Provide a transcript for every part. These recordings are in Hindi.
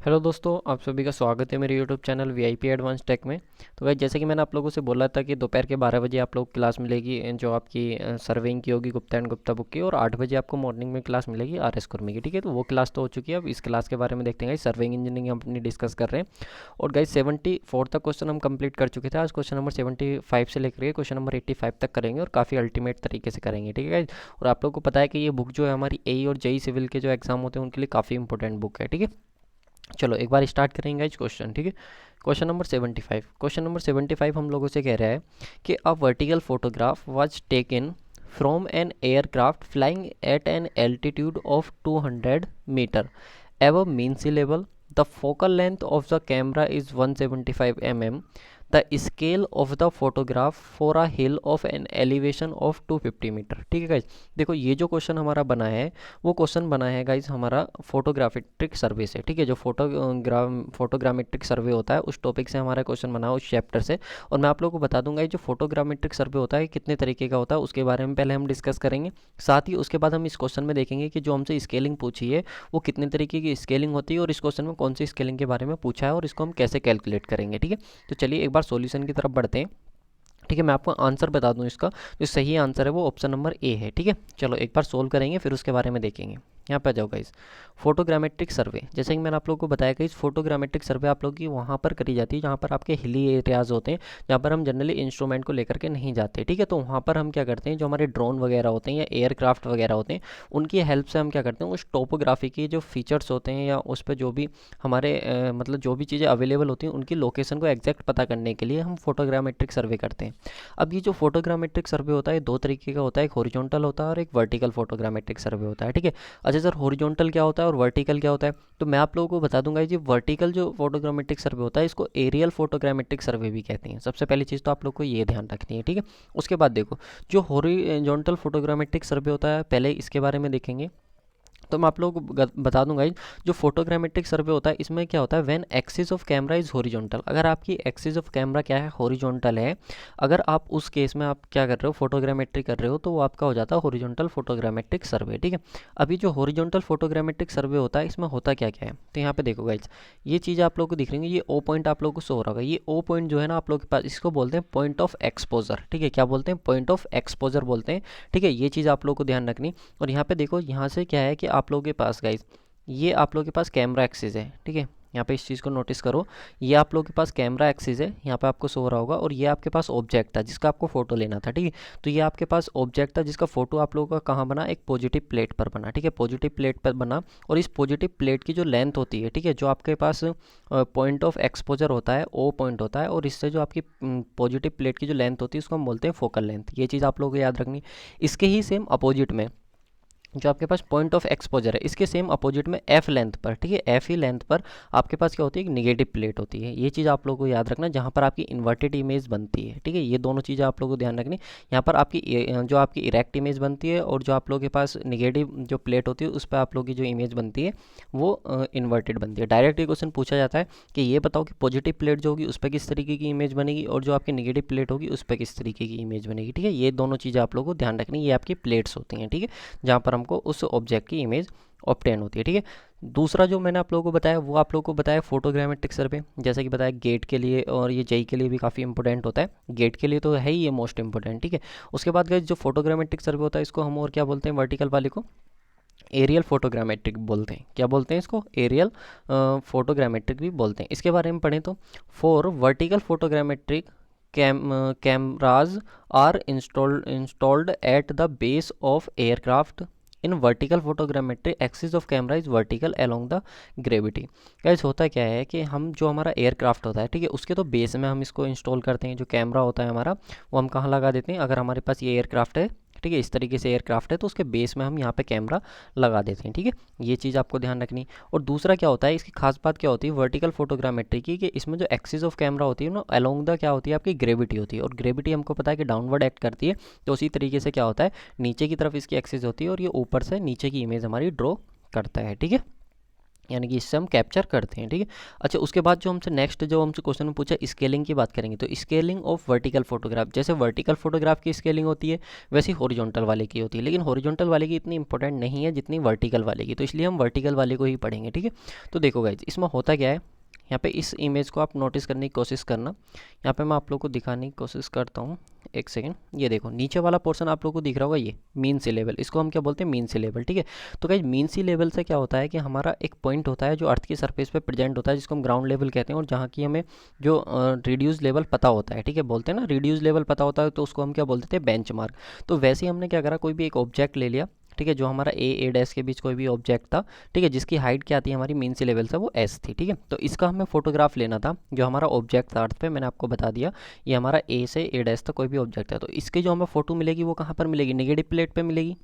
हेलो दोस्तों, आप सभी का स्वागत है मेरे YouTube channel VIP advance tech में। तो गाइस, जैसे कि मैंने आप लोगों से बोला था कि दोपहर के 12 बजे आप लोग क्लास मिलेगी जो आपकी सर्वेइंग की होगी गुप्ता एंड गुप्ता बुक की, और 8 बजे आपको मॉर्निंग में क्लास मिलेगी आर एस कुर्मी की। ठीक है, तो वो क्लास तो हो चुकी है। अब इस क्लास के बारे में देखते हैं गाइस, सर्वेइंग इंजीनियरिंग हम अपनी डिस्कस कर रहे हैं। और गाइस 74 तक क्वेश्चन हम कंप्लीट कर चुके थे। आज क्वेश्चन नंबर 75 से लेकर क्वेश्चन नंबर 85 तक करेंगे और काफ़ी अल्टीमेट तरीके से करेंगे। ठीक है गाइस, और आप लोगों को पता है कि ये बुक जो है हमारी ए और जेई सिविल के जो एग्जाम होते हैं उनके लिए काफ़ी इंपॉर्टेंट बुक है। ठीक है, चलो एक बार स्टार्ट करेंगे इस क्वेश्चन। ठीक है, क्वेश्चन नंबर 75 हम लोगों से कह रहा है कि a vertical photograph was taken from an aircraft flying at an altitude of 200 metre above mean sea level. The focal length of the camera is 175 mm. The scale of the photograph for a hill of an elevation of 250 metre. ठीक है गाइज, देखो ये जो क्वेश्चन हमारा बना है वो क्वेश्चन बना है गाइज हमारा फोटोग्रामेट्रिक सर्वे से। ठीक है, जो फोटोग्रामेट्रिक सर्वे होता है उस टॉपिक से हमारा क्वेश्चन बना है, उस चैप्टर से। और मैं आप लोगों को बता दूंगा ये जो फोटोग्रामेट्रिक सर्वे होता है कितने तरीके का होता है उसके बारे में पहले हम डिस्कस करेंगे। साथ ही उसके बाद हम इस क्वेश्चन में देखेंगे कि जो हमसे स्केलिंग पूछी है वो कितने तरीके की स्केलिंग होती है और इस क्वेश्चन में कौन सी स्केलिंग के बारे में पूछा है और इसको हम कैसे कैलकुलेट करेंगे। ठीक है, तो चलिए एक बार सॉल्यूशन की तरफ बढ़ते हैं। ठीक है, मैं आपको आंसर बता दूं, इसका जो सही आंसर है वो ऑप्शन नंबर ए है। ठीक है, चलो एक बार सोल्व करेंगे फिर उसके बारे में देखेंगे। यहाँ पे आ जाओ गाइस, फोटोग्रामेट्रिक सर्वे। जैसे कि मैंने आप लोगों को बताया कि इस फोटोग्रामेट्रिक सर्वे आप लोगों की वहाँ पर करी जाती है जहाँ पर आपके हिली एरियाज़ होते हैं, जहाँ पर हम जनरली इंस्ट्रूमेंट को लेकर के नहीं जाते। ठीक है, तो वहाँ पर हम क्या करते हैं, जो हमारे ड्रोन वगैरह होते हैं या एयरक्राफ्ट वगैरह होते हैं उनकी हेल्प से हम क्या करते हैं, उस टोपोग्राफी के जो फीचर्स होते हैं या उस पर जो भी हमारे मतलब जो भी चीज़ें अवेलेबल होती हैं उनकी लोकेशन को एग्जैक्ट पता करने के लिए हम फोटोग्रामेट्रिक सर्वे करते हैं। अब ये जो फोटोग्रामेट्रिक सर्वे होता है दो तरीके का होता है, एक हॉरिजॉन्टल होता है और एक वर्टिकल फोटोग्रामेट्रिक सर्वे होता है। ठीक है, अच्छा सर, हॉरिजॉन्टल क्या होता है और वर्टिकल क्या होता है? तो मैं आप लोगों को बता दूंगा, ये वर्टिकल जो फोटोग्रामेट्रिक सर्वे होता है इसको एरियल फोटोग्रामेट्रिक सर्वे भी कहते हैं। सबसे पहली चीज़ तो आप लोग को ये ध्यान रखनी है। ठीक है, उसके बाद देखो जो हॉरिजॉन्टल फोटोग्रामेट्रिक सर्वे होता है पहले इसके बारे में देखेंगे। तो मैं आप लोगों को बता दूंगा जो फोटोग्रामेट्रिक सर्वे होता है इसमें क्या होता है, when axis of camera is horizontal. अगर आपकी एक्सिस ऑफ कैमरा क्या है, हॉरिजॉन्टल है, अगर आप उस केस में आप क्या कर रहे हो, फोटोग्रामेट्री कर रहे हो, तो वो आपका हो जाता है हॉरिजॉन्टल फोटोग्रामेट्रिक सर्वे। ठीक है, अभी जो हॉरिजॉन्टल फोटोग्रामेट्रिक सर्वे होता है इसमें होता क्या क्या है, तो यहाँ पे देखो गाइज, ये चीज़ आप लोग को दिख रही है, ये ओ पॉइंट आप लोग को शो हो रहा होगा। ये ओ पॉइंट जो है ना आप लोग के पास, इसको बोलते हैं पॉइंट ऑफ एक्सपोजर। ठीक है, क्या बोलते हैं, पॉइंट ऑफ एक्सपोजर बोलते हैं। ठीक है, ये चीज़ आप लोग को ध्यान रखनी। और यहाँ पे देखो, यहाँ से क्या है कि आप लोगों के पास गाइज ये आप लोगों के पास कैमरा एक्सिस है। ठीक है, यहाँ पे इस चीज़ को नोटिस करो, ये आप लोगों के पास कैमरा एक्सिस है, यहाँ पे आपको शो हो रहा होगा, और ये आपके पास ऑब्जेक्ट था जिसका आपको फोटो लेना था। ठीक है, तो ये आपके पास ऑब्जेक्ट था जिसका फोटो आप लोगों का कहाँ बना, एक पॉजिटिव प्लेट पर बना। ठीक है, पॉजिटिव प्लेट पर बना, और इस पॉजिटिव प्लेट की जो लेंथ होती है, ठीक है, जो आपके पास पॉइंट ऑफ एक्सपोजर होता है ओ पॉइंट होता है, और इससे जो आपकी पॉजिटिव प्लेट की जो लेंथ होती है उसको हम बोलते हैं फोकल लेंथ। ये चीज़ आप लोगों को याद रखनी। इसके ही सेम अपोजिट में जो आपके पास पॉइंट ऑफ एक्सपोजर है इसके सेम अपोजिट में एफ लेंथ पर, ठीक है, एफ ही लेंथ पर आपके पास क्या होती है, एक निगेटिव प्लेट होती है। ये चीज़ आप लोगों को याद रखना, जहाँ पर आपकी इन्वर्टेड इमेज बनती है। ठीक है, ये दोनों चीज़ें आप लोगों को ध्यान रखनी। यहाँ पर आपकी जो आपकी इरेक्ट इमेज बनती है और जो आप लोगों के पास निगेटिव जो प्लेट होती है उस पर आप लोगों की जो इमेज बनती है वो इन्वर्टेड बनती है। डायरेक्ट ये क्वेश्चन पूछा जाता है कि ये बताओ कि पॉजिटिव प्लेट जो होगी उस पर किस तरीके की इमेज बनेगी और जो आपकी निगेटिव प्लेट होगी उस पर किस तरीके की इमेज बनेगी। ठीक है, ये दोनों चीज़ें आप लोगों को ध्यान रखनी, ये आपकी प्लेट्स होती हैं। ठीक है, जहाँ पर हमको उस ऑब्जेक्ट की इमेज ऑब्टेन होती है। ठीक है, दूसरा जो मैंने आप लोगों को बताया वो आप लोगों को बताया फोटोग्रामेट्रिक सर्वे, जैसे कि बताया गेट के लिए और ये जेई के लिए भी काफ़ी इंपॉर्टेंट होता है। गेट के लिए तो है ही ये मोस्ट इंपॉर्टेंट। ठीक है, उसके बाद गाइस जो फोटोग्रामेट्रिक सर्वे होता है इसको हम और क्या बोलते हैं, वर्टिकल वाले को एरियल फोटोग्रामेट्रिक बोलते हैं। क्या बोलते हैं इसको, एरियल फोटोग्रामेट्रिक भी बोलते हैं। इसके बारे में पढ़ें तो for vertical photogrammetric cameras are installed at the base of aircraft. In vertical photogrammetry axis of camera is vertical along the gravity. Guys होता क्या है कि हम जो हमारा एयरक्राफ्ट होता है, ठीक है, उसके तो बेस में हम इसको इंस्टॉल करते हैं। जो कैमरा होता है हमारा वो हम कहाँ लगा देते हैं, अगर हमारे पास ये एयरक्राफ्ट है, ठीक है, इस तरीके से एयरक्राफ्ट है तो उसके बेस में हम यहाँ पे कैमरा लगा देते हैं। ठीक है, ये चीज़ आपको ध्यान रखनी। और दूसरा क्या होता है, इसकी खास बात क्या होती है वर्टिकल फोटोग्रामेट्री की, कि इसमें जो एक्सिस ऑफ कैमरा होती है ना अलोंग द क्या होती है, आपकी ग्रेविटी होती है। और ग्रेविटी हमको पता है कि डाउनवर्ड एक्ट करती है, तो उसी तरीके से क्या होता है, नीचे की तरफ इसकी एक्सिस होती है और ये ऊपर से नीचे की इमेज हमारी ड्रॉ करता है। ठीक है, यानी कि इससे हम कैप्चर करते हैं, ठीक है। अच्छा, उसके बाद जो हमसे नेक्स्ट जो हमसे क्वेश्चन में पूछा, स्केलिंग की बात करेंगे। तो स्केलिंग ऑफ वर्टिकल फोटोग्राफ, जैसे वर्टिकल फोटोग्राफ की स्केलिंग होती है वैसे हॉरिजॉन्टल वाले की होती है, लेकिन हॉरिजॉन्टल वाले की इतनी इंपॉर्टेंट नहीं है जितनी वर्टिकल वाले की, तो इसलिए हम वर्टिकल वाले को ही पढ़ेंगे, ठीक है। तो देखो गाइज, इसमें होता क्या है, यहाँ पे इस इमेज को आप नोटिस करने की कोशिश करना। यहाँ पे मैं आप लोग को दिखाने की कोशिश करता हूँ, एक सेकेंड। ये देखो नीचे वाला पोर्शन आप लोग को दिख रहा होगा, ये मीन सी लेवल, इसको हम क्या बोलते हैं, मीन सी लेवल, ठीक है। तो गाइज मीन सी लेवल से क्या होता है कि हमारा एक पॉइंट होता है जो अर्थ की सरफेस पे प्रेजेंट होता है, जिसको हम ग्राउंड लेवल कहते हैं, और जहाँ की हमें जो रिड्यूस लेवल पता होता है, ठीक है, बोलते हैं ना रिड्यूस लेवल पता होता है, तो उसको हम क्या बोलते थे, बेंचमार्क। तो वैसे ही हमने क्या करा, कोई भी एक ऑब्जेक्ट ले लिया, ठीक है, जो हमारा ए डैश के बीच कोई भी ऑब्जेक्ट था, ठीक है, जिसकी हाइट क्या आती है हमारी मीन सी लेवल से, वो एस थी, ठीक है। तो इसका हमें फोटोग्राफ लेना था, जो हमारा ऑब्जेक्ट था अर्थ पे, मैंने आपको बता दिया ये हमारा ए से ए डैश तक कोई भी ऑब्जेक्ट है। तो इसकी जो हमें फोटो मिलेगी वो कहाँ पर मिलेगी, नेगेटिव प्लेट पे मिलेगी।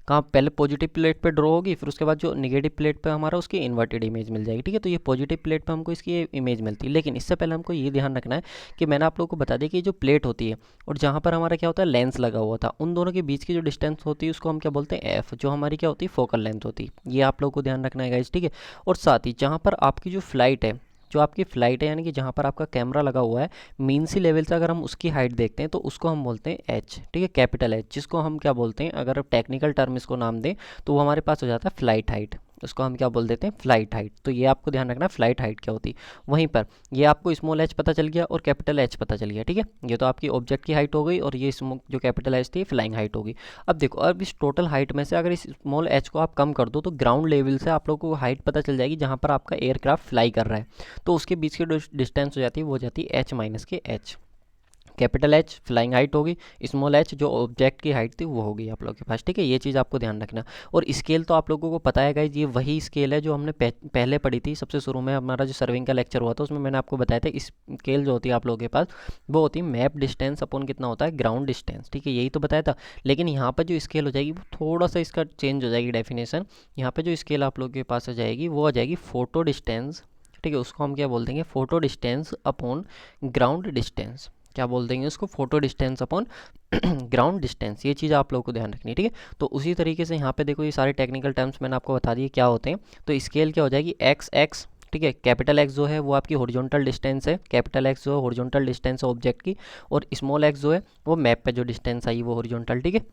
कहाँ, पहले पॉजिटिव प्लेट पे ड्रॉ होगी, फिर उसके बाद जो नेगेटिव प्लेट पे हमारा उसकी इन्वर्टेड इमेज मिल जाएगी, ठीक है। तो ये पॉजिटिव प्लेट पे हमको इसकी इमेज मिलती है, लेकिन इससे पहले हमको ये ध्यान रखना है कि मैंने आप लोगों को बता दिया कि जो प्लेट होती है और जहाँ पर हमारा क्या होता है लेंस लगा हुआ था, उन दोनों के बीच की जो डिस्टेंस होती है उसको हम क्या बोलते हैं, एफ, जो हमारी क्या होती है फोकल लेंथ होती है। ये आप लोगों को ध्यान रखना है गाइस, ठीक है। और साथ ही जहाँ पर आपकी जो फ्लाइट है, जो आपकी फ़्लाइट है, यानी कि जहाँ पर आपका कैमरा लगा हुआ है, मीन सी लेवल से अगर हम उसकी हाइट देखते हैं तो उसको हम बोलते हैं एच, ठीक है, कैपिटल एच, जिसको हम क्या बोलते हैं, अगर टेक्निकल टर्म इसको नाम दें तो वो हमारे पास हो जाता है फ्लाइट हाइट, उसको हम क्या बोल देते हैं, फ्लाइट हाइट। तो ये आपको ध्यान रखना है फ्लाइट हाइट क्या होती है। वहीं पर ये आपको स्मॉल एच पता चल गया और कैपिटल एच पता चल गया, ठीक है। ये तो आपकी ऑब्जेक्ट की हाइट हो गई, और ये जो कैपिटल एच थी फ्लाइंग हाइट होगी। अब देखो, अब इस टोटल हाइट में से अगर इस स्मॉल एच को आप कम कर दो तो ग्राउंड लेवल से आप लोगों को हाइट पता चल जाएगी जहाँ पर आपका एयरक्राफ्ट फ्लाई कर रहा है, तो उसके बीच की डिस्टेंस हो जाती है, वो हो जाती है एच माइनस के H. Capital H flying height होगी, स्मॉल एच जो ऑब्जेक्ट की हाइट थी वो होगी आप लोगों के पास, ठीक है। ये चीज़ आपको ध्यान रखना। और स्केल तो आप लोगों को पता है गाइज, ये वही स्केल है जो हमने पहले पढ़ी थी सबसे शुरू में, हमारा जो सर्विंग का लेक्चर हुआ था उसमें मैंने आपको बताया था स्केल जो होती है आप लोगों के पास वो होती है मैप डिस्टेंस अपॉन कितना होता है, ग्राउंड डिस्टेंस, ठीक है, यही तो बताया था। लेकिन यहाँ पर जो स्केल हो जाएगी वो थोड़ा सा इसका चेंज हो जाएगी डेफिनेशन। यहाँ पर जो स्केल आप लोगों के पास आ जाएगी वो आ जाएगी फोटो डिस्टेंस, ठीक है, उसको हम क्या बोल देंगे, photo distance upon ground distance. क्या बोल देंगे उसको, photo distance upon ground distance. ये चीज़ आप लोगों को ध्यान रखनी है, ठीक है। तो उसी तरीके से यहाँ पे देखो ये सारे टेक्निकल टर्म्स मैंने आपको बता दिए क्या होते हैं। तो स्केल क्या हो जाएगी, एक्स एक्स, ठीक है, कैपिटल एक्स जो है वो आपकी हॉरिजॉन्टल डिस्टेंस है, कैपिटल एक्स जो है हॉरिजॉन्टल डिस्टेंस है ऑब्जेक्ट की, और स्मॉल एक्स जो है वो मैप पे जो डिस्टेंस आई वो हॉरिजॉन्टल, ठीक है।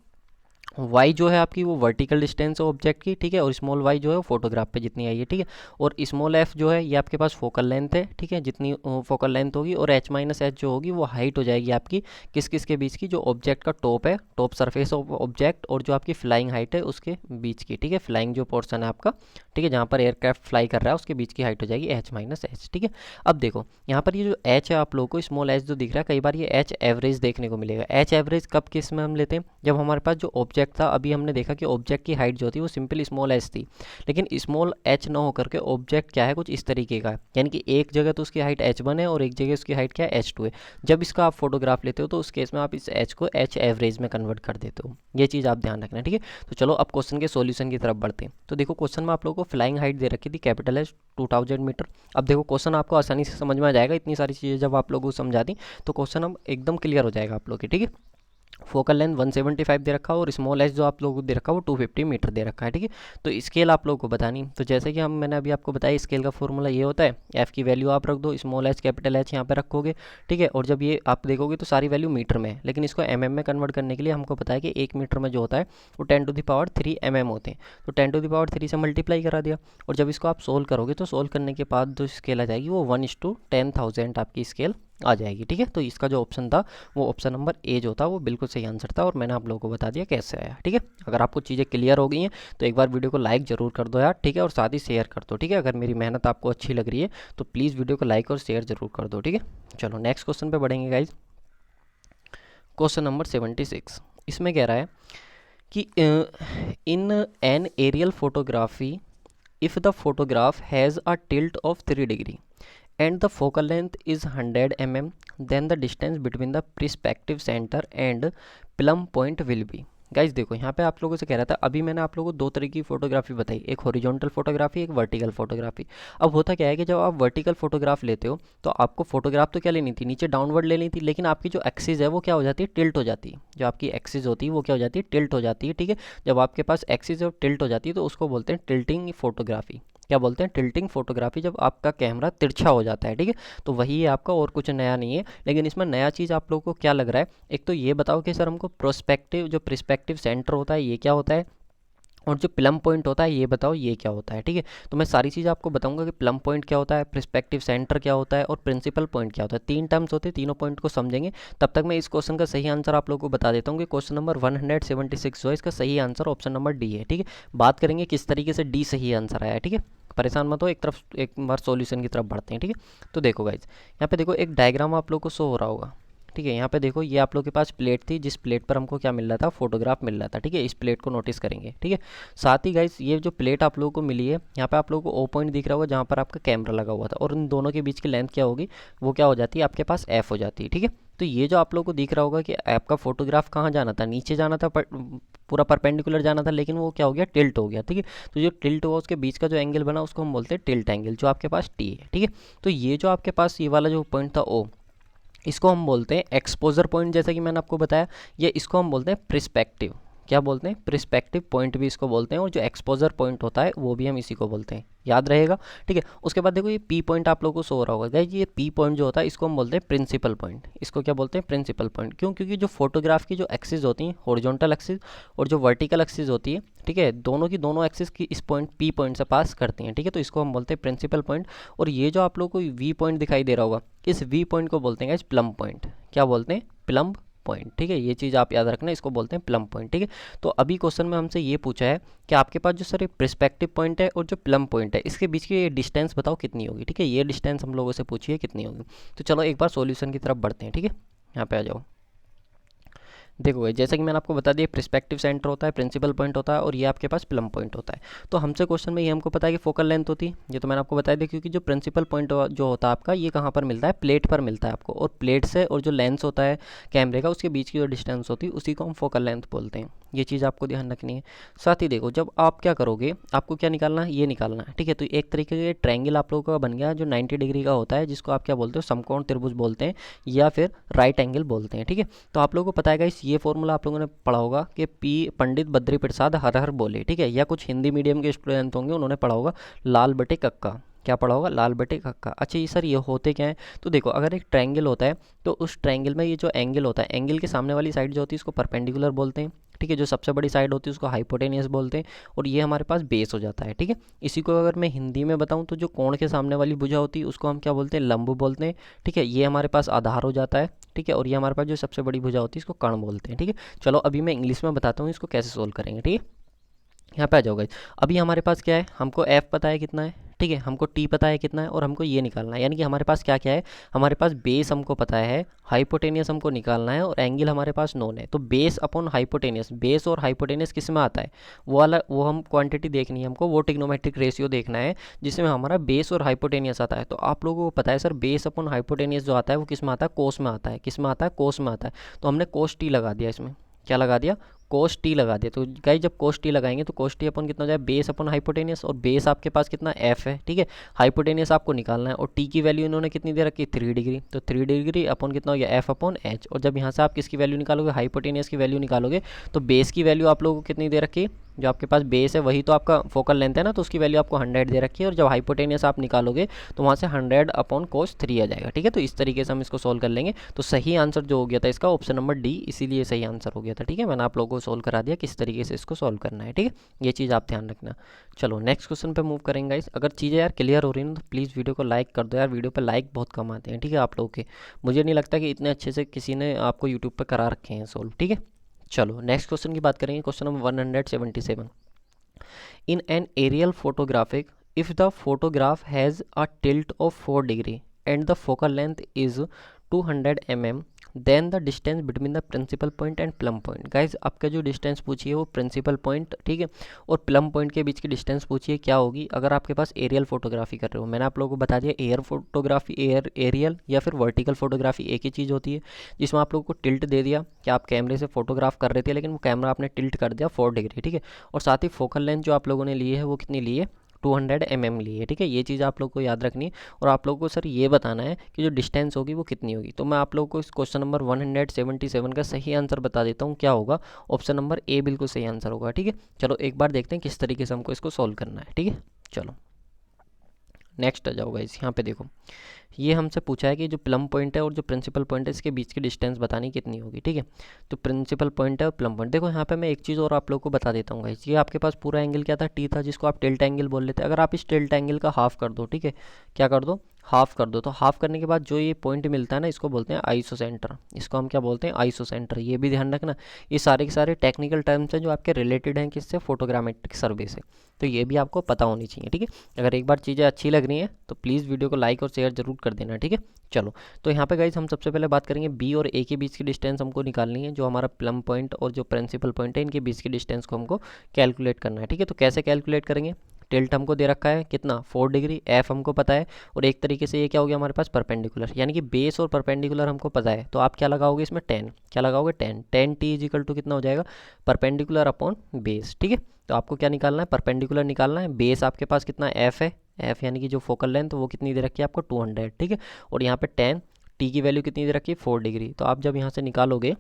वाई जो है आपकी वो वर्टिकल डिस्टेंस है ऑब्जेक्ट की, ठीक है, और स्मॉल वाई जो है वो फोटोग्राफ पे जितनी आई है, ठीक है। और स्मॉल एफ जो है ये आपके पास फोकल लेंथ है, ठीक है, जितनी फोकल लेंथ होगी, और एच माइनस एच जो होगी वो हाइट हो जाएगी आपकी किस किस के बीच की, जो ऑब्जेक्ट का टॉप है, टॉप सरफेस ऑफ ऑब्जेक्ट, और जो आपकी फ्लाइंग हाइट है उसके बीच की, ठीक है, फ्लाइंग जो पोर्सन है आपका, ठीक है, जहाँ पर एयरक्राफ्ट फ्लाई कर रहा है उसके बीच की हाइट हो जाएगी एच माइनस एच, ठीक है। अब देखो यहाँ पर ये जो एच है आप लोगों को स्मॉल एच जो दिख रहा है, कई बार ये एच एवरेज देखने को मिलेगा। एच एवरेज कब किस में हम लेते हैं, जब हमारे पास जो ऑब्जेक्ट था, अभी हमने देखा कि ऑब्जेक्ट की हाइट जो थी वो सिंपल स्मॉल एच थी, लेकिन स्मॉल एच ना होकर के ऑब्जेक्ट क्या है कुछ इस तरीके का है, यानी कि एक जगह तो उसकी हाइट एच वन है और एक जगह उसकी हाइट क्या है एच टू है। जब इसका आप फोटोग्राफ लेते हो तो उस केस में आप इस एच को एच एवरेज में कन्वर्ट कर देते हो, ये चीज़ आप ध्यान रखना, ठीक है। तो चलो अब क्वेश्चन के सॉल्यूशन की तरफ बढ़ते हैं। तो देखो क्वेश्चन में आप लोगों को फ्लाइंग हाइट दे रखी थी कैपिटल एच 2000 मीटर। अब देखो क्वेश्चन आपको आसानी से समझ में आ जाएगा, इतनी सारी चीज़ें जब आप लोगों को समझा दी तो क्वेश्चन हम एकदम क्लियर हो जाएगा आप लोग की, ठीक है। फोकल लेंथ 175 दे रखा है और स्मॉल एच जो आप लोगों को दे रखा है वो 250 मीटर दे रखा है, ठीक है। तो स्केल आप लोगों को बतानी, तो जैसे कि मैंने अभी आपको बताया स्केल का फॉर्मूला ये होता है, एफ की वैल्यू आप रख दो, स्मॉल एच कैपिटल एच यहाँ पे रखोगे, ठीक है। और जब ये आप देखोगे तो सारी वैल्यू मीटर में है, लेकिन इसको एमएम में कन्वर्ट करने के लिए हमको पता है कि 1 मीटर में जो होता है वो 10⁻³ mm होते हैं, तो 10⁻³ से मल्टीप्लाई करा दिया। और जब इसको आप सोल्व करोगे तो सोल्व करने के बाद जो स्केल आ जाएगी वो 1:10,000 आपकी स्केल आ जाएगी, ठीक है। तो इसका जो ऑप्शन था वो ऑप्शन नंबर ए जो था वो बिल्कुल सही आंसर था, और मैंने आप लोगों को बता दिया कैसे आया, ठीक है। अगर आपको चीज़ें क्लियर हो गई हैं तो एक बार वीडियो को लाइक ज़रूर कर दो यार, ठीक है, और साथ ही शेयर कर दो, ठीक है। अगर मेरी मेहनत आपको अच्छी लग रही है तो प्लीज़ वीडियो को लाइक और शेयर ज़रूर कर दो, ठीक है। चलो नेक्स्ट क्वेश्चन पे बढ़ेंगे गाइज। क्वेश्चन नंबर 76, इसमें कह रहा है कि in an aerial photography if the photograph has a tilt of 3 degree and the focal length is 100 mm, then the distance between the perspective center and plumb point will be। Guys देखो यहाँ पे आप लोगों से कह रहा था, अभी मैंने आप लोगों को दो तरह की फोटोग्राफी बताई, एक हॉरिजॉन्टल फोटोग्राफी एक वर्टिकल फोटोग्राफी। अब होता क्या है कि जब आप वर्टिकल फोटोग्राफ लेते हो तो आपको फोटोग्राफ तो क्या लेनी थी, नीचे डाउनवर्ड लेनी थी, लेकिन आपकी जो एक्सिस है वो क्या हो जाती है, टिल्ट हो जाती है। जो आपकी एक्सिस होती है वो क्या हो जाती है, टिल्ट हो जाती है, ठीक है। जब आपके पास एक्सिस और टिल्ट हो जाती है तो उसको बोलते हैं टिल्टिंग फोटोग्राफी, क्या बोलते हैं, टिल्टिंग फोटोग्राफी, जब आपका कैमरा तिरछा हो जाता है, ठीक है। तो वही है आपका, और कुछ नया नहीं है। लेकिन इसमें नया चीज़ आप लोगों को क्या लग रहा है, एक तो ये बताओ कि सर हमको प्रोस्पेक्टिव, जो प्रिस्पेक्टिव सेंटर होता है ये क्या होता है, और जो प्लम पॉइंट होता है ये बताओ ये क्या होता है, ठीक है। तो मैं सारी चीज़ आपको बताऊंगा कि प्लम पॉइंट क्या होता है, प्रिस्पेक्टिव सेंटर क्या होता है, और प्रिंसिपल पॉइंट क्या होता है। 3 टर्म्स होते हैं, तीनों पॉइंट को समझेंगे। तब तक मैं इस क्वेश्चन का सही आंसर आप लोगों को बता देता हूँ कि क्वेश्चन नंबर 176 जो है इसका सही आंसर ऑप्शन नंबर डी है, ठीक है। बात करेंगे किस तरीके से डी सही आंसर आया है, ठीक है। परेशान मत हो, एक बार सॉल्यूशन की तरफ बढ़ते हैं, ठीक है। तो देखो गाइज, यहाँ पे देखो एक डायग्राम आप लोग को शो हो रहा होगा, ठीक है। यहाँ पे देखो ये आप लोग के पास प्लेट थी, जिस प्लेट पर हमको क्या मिल रहा था, फोटोग्राफ मिल रहा था, ठीक है। इस प्लेट को नोटिस करेंगे, ठीक है। साथ ही गाइस ये जो प्लेट आप लोगों को मिली है, यहाँ पे आप लोगों को ओ पॉइंट दिख रहा होगा जहाँ पर आपका कैमरा लगा हुआ था, और इन दोनों के बीच की लेंथ क्या होगी, वो क्या हो जाती है आपके पास एफ हो जाती है, ठीक है। तो ये जो आप लोगों को दिख रहा होगा कि आपका फोटोग्राफ कहाँ जाना था, नीचे जाना था, पूरा परपेंडिकुलर जाना था, लेकिन वो क्या हो गया, टिल्ट हो गया, ठीक है। तो जो टिल्ट हुआ उसके बीच का जो एंगल बना उसको हम बोलते हैं टिल्ट एंगल, जो आपके पास टी है, ठीक है। तो ये जो आपके पास ये वाला जो पॉइंट था ओ, इसको हम बोलते हैं एक्सपोजर पॉइंट, जैसा कि मैंने आपको बताया। या इसको हम बोलते हैं प्रिस्पेक्टिव, क्या बोलते हैं, प्रिस्पेक्टिव पॉइंट भी इसको बोलते हैं। और जो एक्सपोजर पॉइंट होता है वो भी हम इसी को बोलते हैं, याद रहेगा, ठीक है। उसके बाद देखो ये पी पॉइंट आप लोगों को शो हो रहा होगा गाइस, ये पी पॉइंट जो होता है इसको हम बोलते हैं प्रिंसिपल पॉइंट। इसको क्या बोलते हैं, प्रिंसिपल पॉइंट। क्यों, क्योंकि जो फोटोग्राफ की जो एक्सिस होती हैं, हॉरिजॉन्टल एक्सिस और जो वर्टिकल एक्सिस होती है, ठीक है, दोनों की दोनों एक्सिस की इस पॉइंट पी पॉइंट से पास करती हैं, ठीक है। तो इसको हम बोलते हैं प्रिंसिपल पॉइंट। और ये जो आप लोगों को वी पॉइंट दिखाई दे रहा होगा, इस वी पॉइंट को बोलते हैं गाइस प्लम पॉइंट। क्या बोलते हैं, प्लम पॉइंट, ठीक है। ये चीज़ आप याद रखना, इसको बोलते हैं प्लम पॉइंट, ठीक है। तो अभी क्वेश्चन में हमसे ये पूछा है कि आपके पास जो सर एक प्रिस्पेक्टिव पॉइंट है और जो प्लम पॉइंट है, इसके बीच की डिस्टेंस बताओ कितनी होगी, ठीक है। ये डिस्टेंस हम लोगों से पूछी है कितनी होगी। तो चलो एक बार सॉल्यूशन की तरफ बढ़ते हैं, ठीक है। यहाँ पे आ जाओ। देखो भाई, जैसा कि मैंने आपको बता दिया, प्रिस्पेक्टिव सेंटर होता है, प्रिंसिपल पॉइंट होता है, और ये आपके पास प्लम पॉइंट होता है। तो हमसे क्वेश्चन में ये हमको पता है कि फोकल लेंथ होती है, ये तो मैंने आपको बता दिया। क्योंकि जो प्रिंसिपल पॉइंट जो होता है आपका, ये कहाँ पर मिलता है, प्लेट पर मिलता है आपको। और प्लेट से और जो लेंस होता है कैमरे का, उसके बीच की जो डिस्टेंस होती है उसी को हम फोकल लेंथ बोलते हैं। ये चीज़ आपको ध्यान रखनी है। साथ ही देखो, जब आप क्या करोगे, आपको क्या निकालना है, ये निकालना है, ठीक है। तो एक तरीके का ट्रायंगल आप लोगों का बन गया जो 90 डिग्री का होता है, जिसको आप क्या बोलते हो, समकोण त्रिभुज बोलते हैं, या फिर राइट एंगल बोलते हैं, ठीक है। तो आप लोगों को पता है गाइस, ये फॉर्मूला आप लोगों ने पढ़ा होगा कि पी पंडित बद्री प्रसाद हर हर बोले, ठीक है। या कुछ हिंदी मीडियम के स्टूडेंट होंगे, उन्होंने पढ़ा होगा लाल बटे कक्का। क्या पढ़ा होगा, लाल बटे कक्का। अच्छा ये सर ये होते क्या है, तो देखो अगर एक ट्रायंगल होता है, तो उस ट्रायंगल में ये जो एंगल होता है, एंगल के सामने वाली साइड जो होती है उसको परपेंडिकुलर बोलते हैं, ठीक है। जो सबसे बड़ी साइड होती है उसको हाइपोटेनियस बोलते हैं। और ये हमारे पास बेस हो जाता है, ठीक है। इसी को अगर मैं हिंदी में बताऊं, तो जो कोण के सामने वाली भुजा होती है उसको हम क्या बोलते हैं, लंब बोलते हैं, ठीक है। ये हमारे पास आधार हो जाता है, ठीक है। और ये हमारे पास जो सबसे बड़ी भुजा होती है इसको कर्ण बोलते हैं, ठीक है। चलो अभी मैं इंग्लिश में बताता हूँ इसको कैसे सोल्व करेंगे, ठीक है। यहाँ पे आ जाओ गाइस। अभी हमारे पास क्या है, हमको एफ पता है कितना है, ठीक है, हमको टी पता है कितना है, और हमको ये निकालना है। यानी कि हमारे पास क्या क्या है, हमारे पास बेस हमको पता है, हाइपोटेनियस हमको निकालना है, और एंगल हमारे पास नोन है। तो बेस अपॉन हाइपोटेनियस, बेस और हाइपोटेनियस किस में आता है, वो वाला वो हम क्वांटिटी देखनी है हमको, वो ट्रिग्नोमेट्रिक रेशियो देखना है जिसमें हमारा बेस और हाइपोटेनियस आता है। तो आप लोगों को पता है सर, बेस अपॉन हाइपोटेनियस जो आता है वो किस में आता है, कोस में आता है। किस में आता है, कोस में आता है। तो हमने कोस टी लगा दिया इसमें, क्या लगा दिया, कोस टी लगा दिया। तो गाइस जब कोस टी लगाएंगे तो कोस टी अपन कितना हो जाए, बेस अपन हाइपोटेनियस, और बेस आपके पास कितना एफ है, ठीक है। हाइपोटेनियस आपको निकालना है, और टी की वैल्यू इन्होंने कितनी दे रखी है, 3 डिग्री। तो 3 डिग्री अपन कितना हो गया, एफ अपॉन एच। और जब यहाँ से आप किसकी वैल्यू निकालोगे, हाइपोटेनियस की वैल्यू निकालोगे, तो बेस की वैल्यू आप लोगों को कितनी दे रखी है, जो आपके पास बेस है वही तो आपका फोकल लेंथ है ना, तो उसकी वैल्यू आपको 100 दे रखी है। और जब हाइपोटेनियस आप निकालोगे तो वहाँ से 100 अपॉन कोस 3 आ जाएगा, ठीक है। तो इस तरीके से हम इसको सोल्व कर लेंगे। तो सही आंसर जो हो गया था इसका ऑप्शन नंबर डी, इसीलिए सही आंसर हो गया था, ठीक है। मैंने आप लोगों को सोल्व करा दिया किस तरीके से इसको सोल्व करना है, ठीक है। ये चीज़ आप ध्यान रखना। चलो नेक्स्ट क्वेश्चन पे मूव करेंगे गाइस। अगर चीज़ें यार क्लियर हो रही हैं तो प्लीज़ वीडियो को लाइक कर दो यार, वीडियो पे लाइक बहुत कम आते हैं, ठीक है आप लोगों के। मुझे नहीं लगता कि इतने अच्छे से किसी ने आपको यूट्यूब पर करा रखे हैं सोल्व, ठीक है। चलो नेक्स्ट क्वेश्चन की बात करेंगे, question number 177। In an aerial photographic, if the photograph has a tilt of 4 degree and the focal length is 200 mm, then the distance between the principal point and plum point. Guys आपका जो डिस्टेंस पूछी है वो प्रिंसिपल पॉइंट, ठीक है, और प्लम पॉइंट के बीच की डिस्टेंस पूछी है क्या होगी अगर आपके पास एरियल फोटोग्राफी कर रहे हो। मैंने आप लोगों को बता दिया एयर फोटोग्राफी, एरियल या फिर वर्टिकल फोटोग्राफी एक ही चीज़ होती है, जिसमें आप लोगों को टिल्ट दे दिया कि आप कैमरे से फोटोग्राफ कर रहे थे, लेकिन वो कैमरा आपने टिल्ट कर दिया 4 डिग्री, ठीक है। और साथ ही फोकल लेंथ जो आप लोगों ने ली है वो कितनी ली है, 200 mm ली है, ठीक है। ये चीज़ आप लोग को याद रखनी है। और आप लोगों को सर ये बताना है कि जो डिस्टेंस होगी वो कितनी होगी। तो मैं आप लोगों को इस क्वेश्चन नंबर 177 का सही आंसर बता देता हूँ, क्या होगा, ऑप्शन नंबर ए बिल्कुल सही आंसर होगा, ठीक है। चलो एक बार देखते हैं किस तरीके से हमको इसको सॉल्व करना है, ठीक है। चलो नेक्स्ट आ जाओ गाइस, यहाँ पे देखो ये हमसे पूछा है कि जो प्लम पॉइंट है और जो प्रिंसिपल पॉइंट है इसके बीच की डिस्टेंस बतानी कितनी होगी, ठीक है। तो प्रिंसिपल पॉइंट है और प्लम पॉइंट, देखो यहाँ पे मैं एक चीज़ और आप लोगों को बता देता हूँ गाइस, ये आपके पास पूरा एंगल क्या था, टी था, जिसको आप टिल्ट एंगल बोल लेते हैं। अगर आप इस टिल्ट एंगल का हाफ कर दो, ठीक है, क्या कर दो, हाफ कर दो, तो हाफ करने के बाद जो ये पॉइंट मिलता है ना, इसको बोलते हैं आइसोसेंटर, इसको हम क्या बोलते हैं, आइसोसेंटर। ये भी ध्यान रखना, ये सारे के सारे टेक्निकल टर्म्स हैं जो आपके रिलेटेड हैं किससे, फोटोग्रामेट्रिक सर्वे से, तो ये भी आपको पता होनी चाहिए, ठीक है। अगर एक बार चीज़ें अच्छी लग रही हैं तो प्लीज़ वीडियो को लाइक और शेयर जरूर कर देना, ठीक है। चलो, तो यहाँ पे गाइज हम सबसे पहले बात करेंगे बी और ए के बीच की डिस्टेंस हमको निकालनी है, जो हमारा प्लम पॉइंट और जो प्रिंसिपल पॉइंट है इनके बीच की डिस्टेंस को हमको कैलकुलेट करना है, ठीक है। तो कैसे कैलकुलेट करेंगे, टिल्ट हमको दे रखा है कितना 4 डिग्री, एफ हमको पता है, और एक तरीके से ये क्या हो गया हमारे पास परपेंडिकुलर, यानी कि बेस और परपेंडिकुलर हमको पता है, तो आप क्या लगाओगे इसमें 10, क्या लगाओगे 10, 10t इज इक्वल टू कितना हो जाएगा, परपेंडिकुलर अपॉन बेस, ठीक है। तो आपको क्या निकालना है, परपेंडिकुलर निकालना है, बेस आपके पास कितना एफ है, एफ यानी कि जो फोकल लेंथ वो कितनी दे रखी है आपको 200, ठीक है, और यहाँ पे 10, टी की वैल्यू कितनी दे रखी है 4 डिग्री। तो आप जब यहाँ से निकालोगे,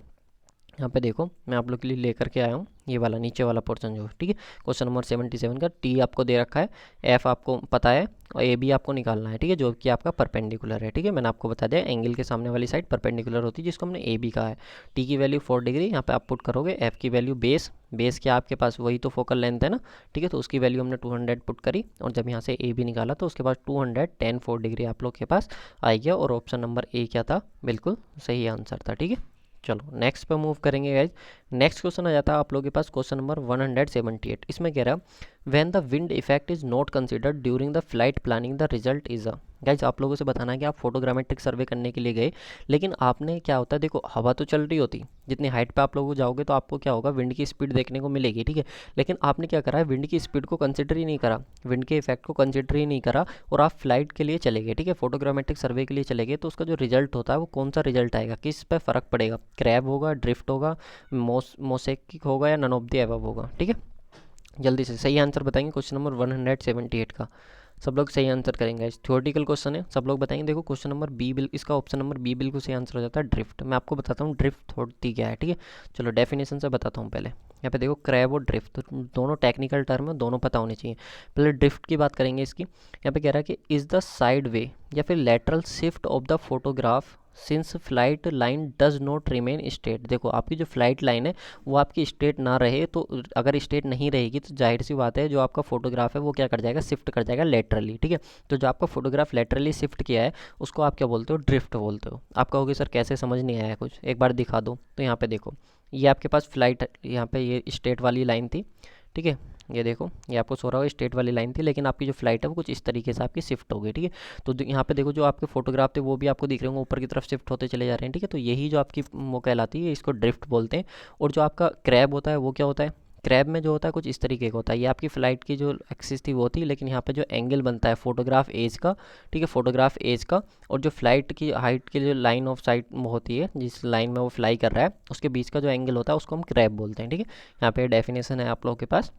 यहाँ पे देखो मैं आप लोग के लिए लेकर के आया हूँ ये वाला नीचे वाला पोर्शन जो, ठीक है, क्वेश्चन नंबर 77 का, टी आपको दे रखा है, एफ आपको पता है, और ए बी आपको निकालना है, ठीक है, जो कि आपका परपेंडिकुलर है, ठीक है। मैंने आपको बता दिया एंगल के सामने वाली साइड परपेंडिकुलर होती है, जिसको हमने ए बी कहा है। टी की वैल्यू 4 डिग्री यहाँ पे आप पुट करोगे, एफ की वैल्यू बेस, बेस क्या आपके पास वही तो फोकल लेंथ है ना, ठीक है, तो उसकी वैल्यू हमने 200 पुट करी, और जब यहाँ से ए बी निकाला तो उसके पास 210 4 डिग्री आप लोग के पास आ गया, और ऑप्शन नंबर ए क्या था, बिल्कुल सही आंसर था, ठीक है। चलो नेक्स्ट पे मूव करेंगे गाइज। नेक्स्ट क्वेश्चन आ जाता है आप लोगों के पास क्वेश्चन नंबर 178। इसमें कह रहा है when the wind effect is not considered during the flight planning the result is a, guys आप लोगों से बताना है कि आप फोटोग्रामेट्रिक सर्वे करने के लिए गए, लेकिन आपने क्या होता है, देखो हवा तो चल रही होती, जितनी हाइट पे आप लोग जाओगे तो आपको क्या होगा, विंड की स्पीड देखने को मिलेगी, ठीक है, लेकिन आपने क्या करा है, विंड की स्पीड को कंसिडर ही नहीं करा, विंड के इफेक्ट को कंसिडर ही नहीं करा, और आप फ्लाइट के लिए चले गए, ठीक है, फोटोग्रामेट्रिक सर्वे के लिए चले गए, तो उसका जो रिजल्ट होता है वो कौन सा रिजल्ट आएगा, किस पे फ़र्क पड़ेगा, क्रैब होगा, ड्रिफ्ट होगा, मोसेक होगा, या नन ऑफ द एबव होगा, ठीक है। जल्दी से सही आंसर बताएंगे क्वेश्चन नंबर 178 का, सब लोग सही आंसर करेंगे। थ्योरेटिकल क्वेश्चन है, सब लोग बताएंगे। देखो क्वेश्चन नंबर बी इसका ऑप्शन नंबर बी बिल्कुल सही आंसर हो जाता है, ड्रिफ्ट। मैं आपको बताता हूँ ड्रिफ्ट होती क्या है, ठीक है। चलो डेफिनेशन से बताता हूँ पहले। यहाँ पे देखो क्रैब और ड्रिफ्ट तो दोनों टेक्निकल टर्म है, दोनों पता होने चाहिए। पहले ड्रिफ्ट की बात करेंगे इसकी। यहाँ पे कह रहा है कि इज़ द साइड वे या फिर lateral shift of the photograph since flight line does not remain straight. देखो आपकी जो फ्लाइट लाइन है वो आपकी स्ट्रेट ना रहे, तो अगर स्ट्रेट नहीं रहेगी तो जाहिर सी बात है जो आपका फोटोग्राफ है वो क्या कर जाएगा, शिफ्ट कर जाएगा लेटरली, ठीक है। तो जो आपका फोटोग्राफ लेटरली शिफ्ट किया है उसको आप क्या बोलते हो, ड्रिफ्ट बोलते हो। आप कहोगे सर कैसे, समझ नहीं आया कुछ, एक बार दिखा दो। तो यहाँ पे देखो ये आपके पास फ्लाइट, यहाँ पे ये स्ट्रेट वाली लाइन थी, ठीक है, ये देखो ये आपको सो रहा होगा स्ट्रेट वाली लाइन थी, लेकिन आपकी जो फ्लाइट है वो कुछ इस तरीके से आपकी शिफ्ट हो गई, ठीक है। तो यहाँ पे देखो जो आपके फोटोग्राफ थे वो भी आपको दिख रहे होंगे ऊपर की तरफ शिफ्ट होते चले जा रहे हैं, ठीक है। तो यही जो आपकी वो कहलाती है, इसको ड्रिफ्ट बोलते हैं। और जो आपका क्रैब होता है वो क्या होता है, क्रैब में जो होता है कुछ इस तरीके का होता है, ये आपकी फ़्लाइट की जो एक्सिस थी वो थी, लेकिन यहाँ पे जो एंगल बनता है फोटोग्राफ एज का, ठीक है, फोटोग्राफ एज का, और जो फ्लाइट की हाइट की जो लाइन ऑफ साइट होती है, जिस लाइन में वो फ्लाई कर रहा है उसके बीच का जो एंगल होता है उसको हम क्रैब बोलते हैं, ठीक है। यहाँ पे डेफिनेशन है आप लोगों के पास,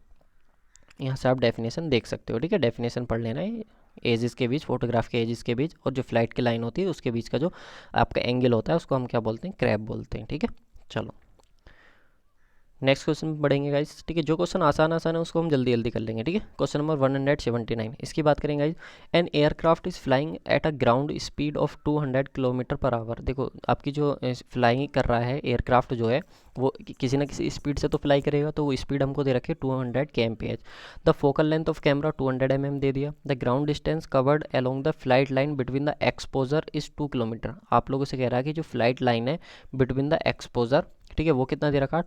यहाँ से आप डेफिनेशन देख सकते हो, ठीक है, डेफिनेशन पढ़ लेना है। एजेस के बीच, फोटोग्राफ के एजेस के बीच और जो फ्लाइट की लाइन होती है उसके बीच का जो आपका एंगल होता है उसको हम क्या बोलते हैं, क्रैब बोलते हैं, ठीक है। चलो नेक्स्ट क्वेश्चन पढ़ेंगे गाइस, ठीक है। जो क्वेश्चन आसान आसान है उसको हम जल्दी जल्दी कर लेंगे, ठीक है। क्वेश्चन नंबर 179 इसकी बात करेंगे guys. An aircraft is flying at a ground speed of 200 kilometre per hour. देखो आपकी जो फ्लाइंग कर रहा है एयरक्राफ्ट जो है वो किसी ना किसी स्पीड से तो फ्लाई करेगा, तो वो स्पीड हमको दे रखे 200 kmph। The focal length of camera 200 mm दे दिया। The ground distance covered along the flight line between the exposure is 2 kilometre. आप लोगों से कह रहा है कि जो फ्लाइट लाइन है बिटवीन द एक्सपोजर, ठीक है, वो कितना दे रखा,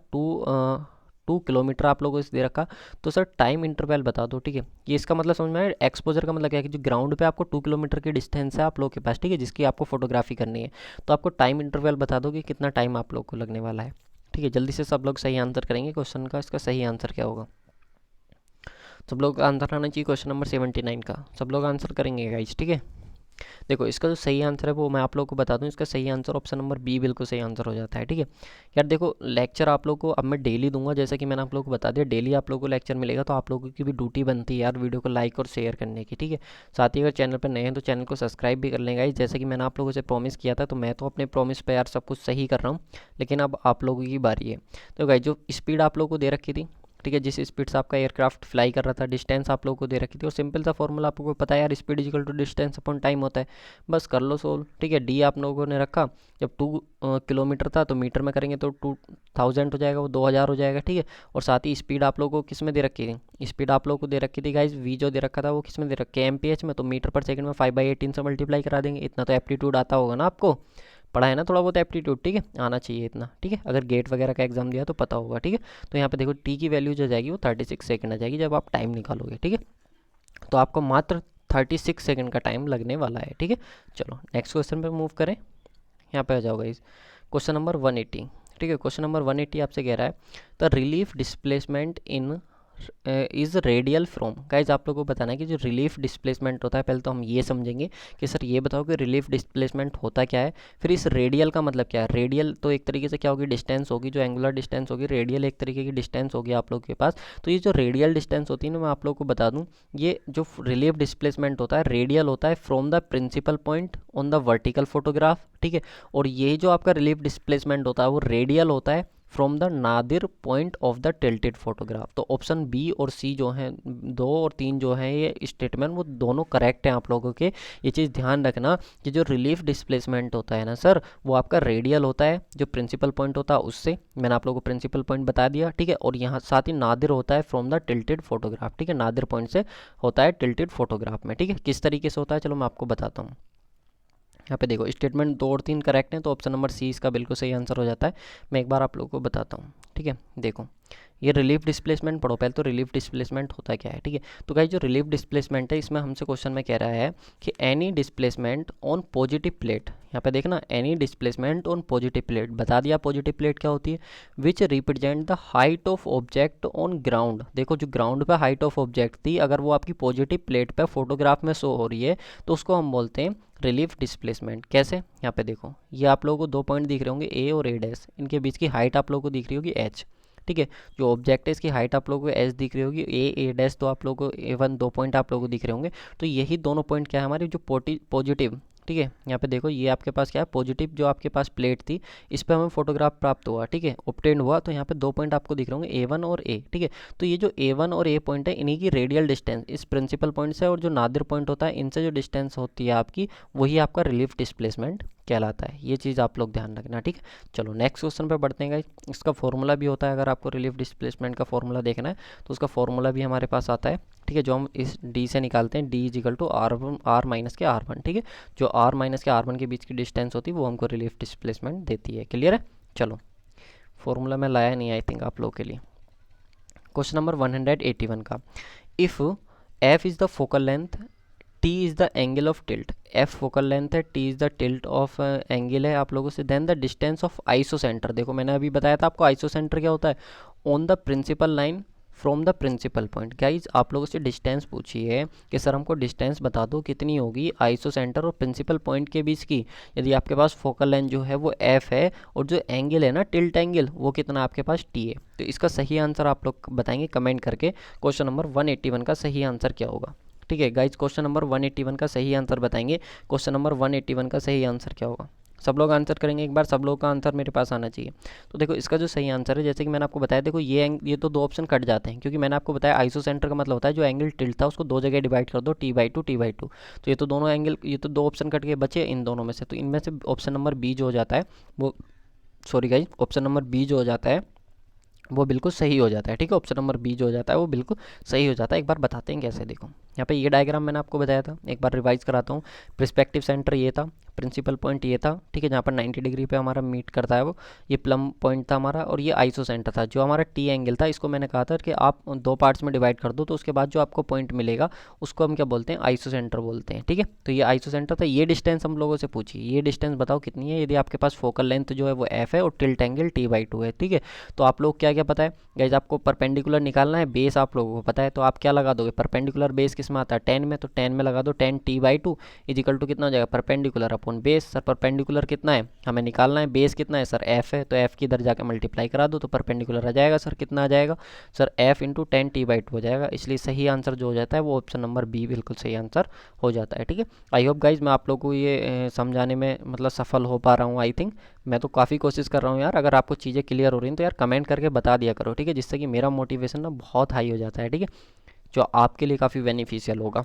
2 किलोमीटर आप लोगों से दे रखा। तो सर टाइम इंटरवल बता दो, ठीक है। ये इसका मतलब समझ में आया, एक्सपोजर का मतलब क्या है कि जो ग्राउंड पे आपको 2 किलोमीटर की डिस्टेंस है आप लोगों के पास, ठीक है, जिसकी आपको फोटोग्राफी करनी है, तो आपको टाइम इंटरवल बता दो कि कितना टाइम आप लोग को लगने वाला है, ठीक है। जल्दी से सब लोग सही आंसर करेंगे क्वेश्चन का, इसका सही आंसर क्या होगा। सब लोग आंसर आना चाहिए क्वेश्चन नंबर 79 का, सब लोग आंसर करेंगे गाइस, ठीक है। देखो इसका जो सही आंसर है वो मैं आप लोगों को बता दूं, इसका सही आंसर ऑप्शन नंबर बी बिल्कुल सही आंसर हो जाता है, ठीक है। यार देखो लेक्चर आप लोगों को अब मैं डेली दूंगा, जैसे कि मैंने आप लोगों को बता दिया डेली आप लोगों को लेक्चर मिलेगा, तो आप लोगों की भी ड्यूटी बनती है यार वीडियो को लाइक और शेयर करने की, ठीक है। साथ ही अगर चैनल पर नए हैं तो चैनल को सब्सक्राइब भी कर लेंगे। जैसे कि मैंने आप लोगों से प्रॉमिस किया था, तो मैं तो अपने प्रॉमिस पर यार सब कुछ सही कर रहा हूँ, लेकिन अब आप लोगों की बारी है। तो गाइस जो स्पीड आप लोगों को दे रखी थी ठीक है, जिस स्पीड से आपका एयरक्राफ्ट फ्लाई कर रहा था, डिस्टेंस आप लोगों को दे रखी थी, और सिंपल सा फॉर्मूला आप लोगों को पता है यार, speed is equal to distance upon time होता है, बस कर लो सोल्व। ठीक है, डी आप लोगों ने रखा, जब 2 किलोमीटर था तो मीटर में करेंगे तो 2000 हो जाएगा, वो 2000 हो जाएगा। ठीक है, और साथ ही स्पीड आप लोगों को किस में दे रखी थी, स्पीड आप लोगों को दे रखी थी गाइज, वी जो दे रखा था वो किस में दे रखी है, एमपीएच में, तो मीटर पर सेकंड में 5/18 से मल्टीप्लाई करा देंगे। इतना तो एप्टीट्यूड आता होगा ना आपको, पढ़ा है ना थोड़ा बहुत एप्टीट्यूड, ठीक है, आना चाहिए इतना। ठीक है, अगर गेट वगैरह का एग्जाम दिया तो पता होगा। ठीक है, तो यहाँ पे देखो टी की वैल्यू जो जाएगी वो 36 सेकंड आ जाएगी जब आप टाइम निकालोगे। ठीक है, तो आपको मात्र 36 सेकंड का टाइम लगने वाला है। ठीक है, चलो नेक्स्ट क्वेश्चन पे मूव करें। यहाँ पे आ जाओ गाइस, क्वेश्चन नंबर 180। ठीक है, क्वेश्चन नंबर 180 आपसे कह रहा है the relief displacement in is radial from. Guys आप लोगों को बताना है कि जो रिलीफ डिस्प्लेसमेंट होता है, पहले तो हम ये समझेंगे कि सर ये बताओ कि रिलीफ डिस्प्लेसमेंट होता क्या है, फिर इस रेडियल का मतलब क्या है। रेडियल तो एक तरीके से क्या होगी, डिस्टेंस होगी, जो एंगुलर डिस्टेंस होगी, रेडियल एक तरीके की डिस्टेंस होगी आप लोगों के पास। तो ये जो रेडियल डिस्टेंस होती है ना, मैं आप लोगों को बता दूं, ये जो रिलीफ डिस्प्लेसमेंट होता है रेडियल होता है from the principal point on the vertical photograph. ठीक है, और ये जो आपका रिलीफ डिस्प्लेसमेंट होता है वो रेडियल होता है from the Nadir point of the tilted photograph. तो ऑप्शन बी और सी जो हैं, 2 और 3 जो हैं ये स्टेटमेंट, वो दोनों करेक्ट हैं आप लोगों के। ये चीज़ ध्यान रखना कि जो रिलीफ डिस्प्लेसमेंट होता है ना सर, वो आपका रेडियल होता है, जो प्रिंसिपल पॉइंट होता है उससे, मैंने आप लोगों को प्रिंसिपल पॉइंट बता दिया। ठीक है, और यहाँ साथ ही नादिर होता है फ्रॉम द टिल्टेड फोटोग्राफ। ठीक है, नादिर पॉइंट से होता है टिल्टेड फोटोग्राफ में। ठीक है, किस तरीके से होता है चलो मैं आपको बताता हूँ। यहाँ पे देखो स्टेटमेंट 2 और 3 करेक्ट हैं, तो ऑप्शन नंबर सी इसका बिल्कुल सही आंसर हो जाता है। मैं एक बार आप लोगों को बताता हूँ। ठीक है, देखो ये रिलीफ डिस्प्लेसमेंट पढ़ो पहले, तो रिलीफ डिस्प्लेसमेंट होता क्या है। ठीक है, तो गाइस जो रिलीफ डिस्प्लेसमेंट है, इसमें हमसे क्वेश्चन में कह रहा है कि any displacement on positive plate, यहाँ पे देखना any displacement on positive plate, बता दिया पॉजिटिव प्लेट क्या होती है, which represent the height of object on ground. देखो जो ग्राउंड पे हाइट ऑफ ऑब्जेक्ट थी, अगर वो आपकी पॉजिटिव प्लेट पे फोटोग्राफ में शो हो रही है तो उसको हम बोलते हैं रिलीफ डिस्प्लेसमेंट। कैसे, यहाँ पे देखो ये आप लोगों को 2 पॉइंट दिख रहे होंगे ए और ए डैश, इनके बीच की हाइट आप लोगों को दिख रही होगी एच। ठीक है, जो ऑब्जेक्ट है इसकी हाइट आप लोगों को एच दिख रही होगी, ए डैश तो आप लोगों को A1 2 पॉइंट आप लोगों को दिख रहे होंगे। तो यही दोनों पॉइंट क्या है हमारे जो पॉजिटिव। ठीक है, यहाँ पे देखो ये आपके पास क्या है, पॉजिटिव जो आपके पास प्लेट थी इस पर हमें फोटोग्राफ प्राप्त हुआ। ठीक है, ऑब्टेन हुआ, तो यहाँ पे 2 पॉइंट आपको दिख रहे होंगे A1 और A। ठीक है, तो ये जो A1 और A पॉइंट है, इन्हीं की रेडियल डिस्टेंस इस प्रिंसिपल पॉइंट से और जो नादिर पॉइंट होता है इनसे जो डिस्टेंस होती है आपकी, वही आपका रिलीफ डिस्प्लेसमेंट कहलाता है। ये चीज़ आप लोग ध्यान रखना। ठीक है, चलो नेक्स्ट क्वेश्चन पे बढ़ते हैं गाइस। इसका फॉर्मूला भी होता है, अगर आपको रिलीफ डिस्प्लेसमेंट का फॉर्मूला देखना है तो उसका फॉर्मूला भी हमारे पास आता है। ठीक है, जो हम इस डी से निकालते हैं, D is equal to R minus के R1। ठीक है, जो R माइनस के R1 के बीच की डिस्टेंस होती है वो हमको रिलीफ डिस्प्लेसमेंट देती है। क्लियर है, चलो फॉर्मूला मैं लाया नहीं आई थिंक आप लोग के लिए। क्वेश्चन नंबर 181 का, if F is the focal length, T is the angle of tilt, F focal length है, T is the tilt of angle है आप लोगों से, then the distance of isocentre. देखो मैंने अभी बताया था आपको आइसोसेंटर क्या होता है, on the principal line from the principal point. Guys आप लोगों से डिस्टेंस पूछी है कि सर हमको डिस्टेंस बता दो कितनी होगी आइसोसेंटर और प्रिंसिपल पॉइंट के बीच की, यदि आपके पास फोकल लेंथ जो है वो एफ है और जो एंगल है ना टिल्ट एंगल वो कितना आपके पास टी है। तो इसका सही आंसर आप लोग बताएंगे कमेंट करके, क्वेश्चन नंबर 181 का सही आंसर क्या होगा। ठीक है गाइज, क्वेश्चन नंबर 181 का सही आंसर बताएंगे, क्वेश्चन नंबर 181 का सही आंसर क्या होगा। सब लोग आंसर करेंगे एक बार, सब लोग का आंसर मेरे पास आना चाहिए। तो देखो इसका जो सही आंसर है, जैसे कि मैंने आपको बताया, देखो ये तो 2 ऑप्शन कट जाते हैं, क्योंकि मैंने आपको बताया आइसोसेंटर का मतलब होता है जो एंगल टिल्ट था उसको 2 जगह डिवाइड कर दो, T/2 T/2। तो ये तो दोनों एंगल, ये तो 2 ऑप्शन कट के बचे इन दोनों में से, तो इनमें से ऑप्शन नंबर बी जो हो जाता है वो, sorry guys, option number B जो हो जाता है वो बिल्कुल सही हो जाता है। ठीक है, ऑप्शन नंबर बी जो हो जाता है वो बिल्कुल सही हो जाता है। एक बार बताते हैं कैसे। देखो यहाँ पे ये डायग्राम मैंने आपको बताया था, एक बार रिवाइज कराता हूँ। प्रिस्पेक्टिव सेंटर ये था, प्रिंसिपल पॉइंट ये था, ठीक है, जहाँ पर 90 डिग्री पे हमारा मीट करता है वो, ये प्लम पॉइंट था हमारा, और ये आइसो सेंटर था। जो हमारा टी एंगल था इसको मैंने कहा था कि आप 2 पार्ट्स में डिवाइड कर दो, तो उसके बाद जो आपको पॉइंट मिलेगा उसको हम क्या बोलते हैं, आइसो सेंटर बोलते हैं। ठीक है, तो ये आइसो सेंटर था। ये डिस्टेंस हम लोगों से पूछी, ये डिस्टेंस बताओ कितनी है, यदि आपके पास फोकल लेंथ जो है वो एफ है और टिल्ट एंगल T/2 है। ठीक है, तो आप लोग क्या क्या पता है गाइज, आपको परपेंडिकुलर निकालना है, बेस आप लोगों को पता है, तो आप क्या लगा दोगे, परपेंडिकुलर बेस किस में आता है, 10 में, तो 10 में लगा दो 10t/2 इजिकल टू कितना हो जाएगा, perpendicular upon base. Sir perpendicular कितना है हमें निकालना है, बेस कितना है सर f है, तो f की इधर जाकर मल्टीप्लाई करा दो तो परपेंडिकुलर आ जाएगा सर, कितना आ जाएगा सर f इंटू 10t/2 हो जाएगा। इसलिए सही आंसर जो हो जाता है वो ऑप्शन नंबर बी बिल्कुल सही आंसर हो जाता है। ठीक है, आई होप गाइज मैं आप लोगों को ये समझाने में मतलब सफल हो पा रहा हूँ। आई थिंक मैं तो काफ़ी कोशिश कर रहा हूँ यार। अगर आपको चीज़ें क्लियर हो रही हैं तो यार कमेंट करके बता दिया करो, ठीक है, जिससे कि मेरा मोटिवेशन ना बहुत हाई हो जाता है, ठीक है, जो आपके लिए काफ़ी बेनिफिशियल होगा।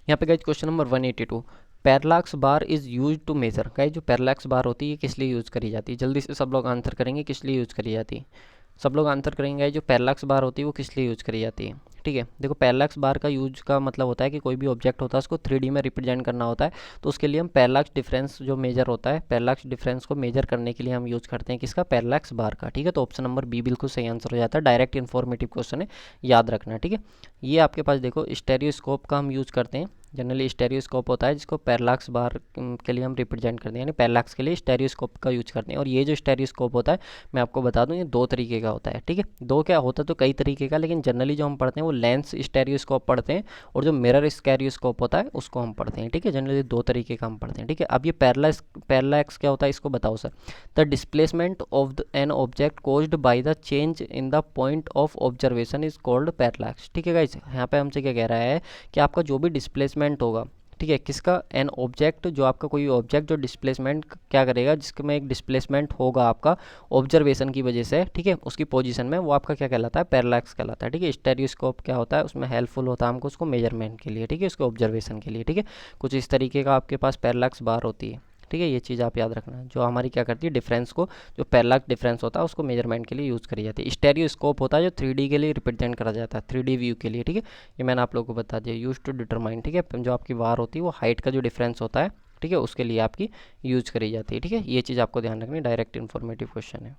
यहाँ पे guys question number 182, parallax bar is use to measure. Guys जो पैरलैक्स बार होती है किस लिए यूज़ करी जाती है, जल्दी से सब लोग आंसर करेंगे किस लिए यूज़ करी जाती है। सब लोग आंसर करेंगे जो पैरलैक्स बार होती है वो किस लिए यूज़ करी जाती है। ठीक है, देखो पैरलैक्स बार का यूज का मतलब होता है कि कोई भी ऑब्जेक्ट होता है उसको 3D में रिप्रेजेंट करना होता है, तो उसके लिए हम पैरलैक्स डिफरेंस जो मेजर होता है, पैरलैक्स डिफरेंस को मेजर करने के लिए हम यूज़ करते हैं किसका, पैरलैक्स बार का। ठीक है, तो ऑप्शन नंबर बी बिल्कुल सही आंसर हो जाता है। डायरेक्ट इन्फॉर्मेटिव क्वेश्चन है, याद रखना। ठीक है, ये आपके पास देखो स्टेरियोस्कोप का हम यूज़ करते हैं। जनरली स्टेरियोस्कोप होता है जिसको पैरलैक्स बार के लिए हम रिप्रेजेंट करते हैं, यानी पैरलैक्स के लिए स्टेरियोस्कोप का यूज करते हैं। और ये जो स्टेरियोस्कोप होता है मैं आपको बता दूं ये दो तरीके का होता है। ठीक है, दो क्या होता है तो कई तरीके का, लेकिन जनरली जो हम पढ़ते हैं वो लेंस स्टेरियोस्कोप पढ़ते हैं और जो मिरर स्टेरियोस्कोप होता है उसको हम पढ़ते हैं। ठीक है, जनरली दो तरीके का हम पढ़ते हैं। ठीक है, अब ये पैरलैक्स क्या होता है इसको बताओ sir. The displacement of an object caused by the change in the point of observation is called parallax. ठीक है गाइस, यहाँ पे हमसे क्या कह रहा है कि आपका जो भी डिस्प्लेसमेंट होगा, ठीक है, किसका, एन ऑब्जेक्ट, जो आपका कोई ऑब्जेक्ट जो डिस्प्लेसमेंट क्या करेगा, जिसमें एक डिस्प्लेसमेंट होगा आपका ऑब्जर्वेशन की वजह से, ठीक है, उसकी पोजीशन में, वो आपका क्या कहलाता है, पैरलैक्स कहलाता है। ठीक है, स्टेरियोस्कोप क्या होता है उसमें हेल्पफुल होता है हमको उसको मेजरमेंट के लिए, ठीक है, उसके ऑब्जर्वेशन के लिए। ठीक है, कुछ इस तरीके का आपके पास पैरलैक्स बार होती है। ठीक है, ये चीज़ आप याद रखना, जो हमारी क्या करती है डिफरेंस को, जो पैरलैक्स डिफरेंस होता है उसको मेजरमेंट के लिए यूज़ करी जाती है। स्टेरियोस्कोप होता है जो 3D के लिए रिप्रेजेंट करा जाता है, 3D व्यू के लिए। ठीक है, ये मैंने आप लोगों को बता दिया, यूज टू डिटरमाइन। ठीक है, जो आपकी वार होती है वो हाइट का जो डिफरेंस होता है, ठीक है, उसके लिए आपकी यूज करी जाती है। ठीक है, ये चीज़ आपको ध्यान रखनी, डायरेक्ट इन्फॉर्मेटिव क्वेश्चन है।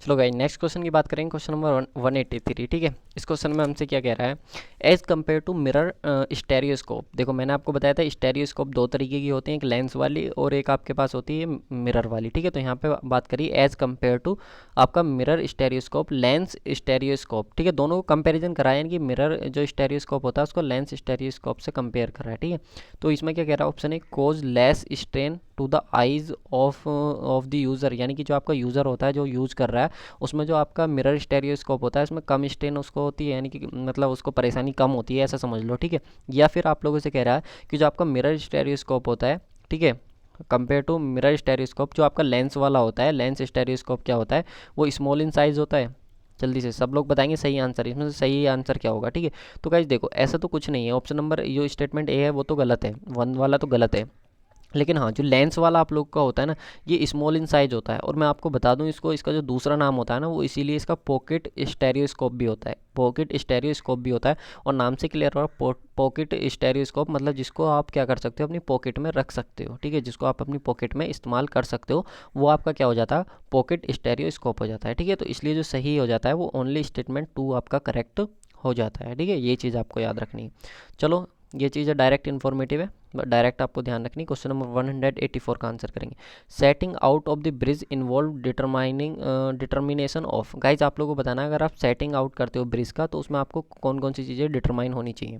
चलो गाइस नेक्स्ट क्वेश्चन की बात करेंगे, क्वेश्चन नंबर 183। ठीक है, इस क्वेश्चन में हमसे क्या कह रहा है, एज कम्पेयर टू मिरर स्टेरियोस्कोप। देखो मैंने आपको बताया था स्टेरियोस्कोप दो तरीके की होती हैं, एक लेंस वाली और एक आपके पास होती है मिरर वाली। ठीक है, तो यहाँ पे बात करिए एज कम्पेयर टू आपका मिरर स्टेरियोस्कोप, लेंस स्टेरियोस्कोप। ठीक है, दोनों को कंपेरिजन कराया, यानी कि मिरर जो स्टेरियोस्कोप होता है उसको लेंस स्टेरियोस्कोप से कंपेयर करा है। ठीक है, तो इसमें क्या कह रहा है ऑप्शन है, cause less strain to the eyes of the user, यानी कि जो आपका यूज़र होता है जो यूज़ कर रहा है उसमें जो आपका मिरर स्टेरियोस्कोप होता है उसमें कम स्ट्रेन उसको होती है, यानी कि मतलब उसको परेशानी कम होती है, ऐसा समझ लो। ठीक है, या फिर आप लोगों से कह रहा है कि जो आपका मिरर स्टेरियोस्कोप होता है, ठीक है, कंपेयर टू मिरर स्टेरियोस्कोप, जो आपका लेंस वाला होता है, लेंस स्टेरियोस्कोप क्या होता है वो स्मॉल इन साइज़ होता है। जल्दी से सब लोग बताएंगे सही आंसर, इसमें से सही आंसर क्या होगा। ठीक है, तो गाइस देखो ऐसा तो कुछ नहीं है, ऑप्शन नंबर जो स्टेटमेंट ए है वो तो गलत है, वन वाला तो गलत है, लेकिन हाँ जो लेंस वाला आप लोग का होता है ना ये स्मॉल इन साइज होता है। और मैं आपको बता दूं इसको, इसका जो दूसरा नाम होता है ना वो इसीलिए इसका पॉकेट स्टेरियोस्कोप भी होता है, पॉकेट स्टेरियोस्कोप भी होता है। और नाम से क्लियर हो रहा, पॉकेट स्टेरियोस्कोप मतलब जिसको आप क्या कर सकते हो अपनी पॉकेट में रख सकते हो। ठीक है, जिसको आप अपनी पॉकेट में इस्तेमाल कर सकते हो वो आपका क्या हो जाता है, पॉकेट स्टेरियोस्कोप हो जाता है। ठीक है, तो इसलिए जो सही हो जाता है वो ओनली स्टेटमेंट 2 आपका करेक्ट हो जाता है। ठीक है, ये चीज़ आपको याद रखनी है। चलो ये चीज़ है डायरेक्ट इन्फॉर्मेटिव है, डायरेक्ट आपको ध्यान रखनी। क्वेश्चन नंबर 184 का आंसर करेंगे, setting out of the bridge involve determination of. Guys आप लोगों को बताना है अगर आप सेटिंग आउट करते हो ब्रिज का तो उसमें आपको कौन कौन सी चीज़ें डिटरमाइन होनी चाहिए,